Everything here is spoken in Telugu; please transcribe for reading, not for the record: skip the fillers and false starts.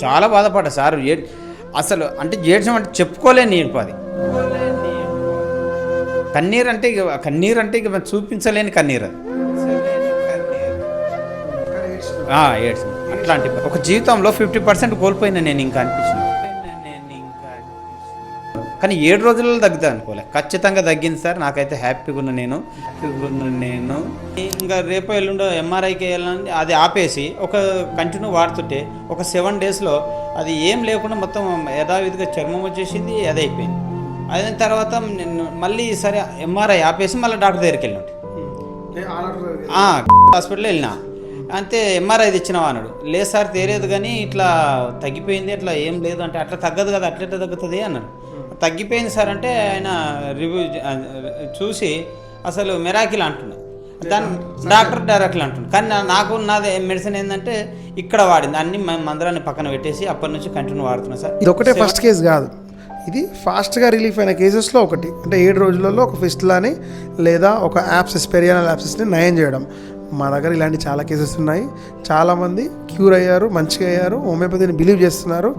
చాలా బాధపడ్డా సార్. అసలు అంటే ఏడ్చడం అంటే చెప్పుకోలేని ఏడుపు అది. కన్నీరు అంటే ఇక చూపించలేని కన్నీరు అది. ఏడ్చిన అట్లాంటి ఒక జీవితంలో 50% కోల్పోయినా నేను ఇంకా అనిపించింది. కానీ 7 రోజులలో తగ్గుతుంది అనుకోలే, ఖచ్చితంగా తగ్గింది సార్. నాకైతే హ్యాపీగా ఉన్నా నేను ఇంకా రేపు ఎల్లుండో ఎంఆర్ఐకి వెళ్ళాలని అది ఆపేసి ఒక కంటిన్యూ వాడుతుంటే ఒక 7 డేస్లో అది ఏం లేకుండా మొత్తం యథావిధిగా చర్మం వచ్చేసింది, అది అయిపోయింది. అయిన తర్వాత నేను మళ్ళీ సరే ఎంఆర్ఐ ఆపేసి మళ్ళీ డాక్టర్ దగ్గరికి వెళ్ళినట్టు హాస్పిటల్లో వెళ్ళినా. అంతే ఎంఆర్ఐ ఇచ్చినావా అన్నాడు. లేదు సార్ తెలియదు కానీ ఇట్లా తగ్గిపోయింది, అట్లా ఏం లేదు అంటే అట్లా తగ్గదు కదా, అట్లా తగ్గుతుంది అన్నాడు. తగ్గిపోయింది సార్ అంటే ఆయన రివ్యూ చూసి అసలు మెరాకిల్ అంటున్నాడు, దాన్ని డాక్టర్ డైరెక్ట్లు అంటున్నాడు. కానీ నాకు నాది మెడిసిన్ ఏంటంటే ఇక్కడ వాడింది అన్ని మందులన్నీ పక్కన పెట్టేసి అప్పటి నుంచి కంటిన్యూ వాడుతున్నా సార్. ఇది ఒకటే ఫస్ట్ కేసు కాదు, ఇది ఫాస్ట్గా రిలీఫ్ అయిన కేసెస్లో ఒకటి. అంటే 7 రోజులలో ఒక ఫిస్టులాని లేదా ఒక యాప్సెస్ పెరియానల్ యాప్సెస్ని నయం చేయడం. మా దగ్గర ఇలాంటి చాలా కేసెస్ ఉన్నాయి. చాలామంది క్యూర్ అయ్యారు, మంచిగా అయ్యారు, హోమియోపతిని బిలీవ్ చేస్తున్నారు.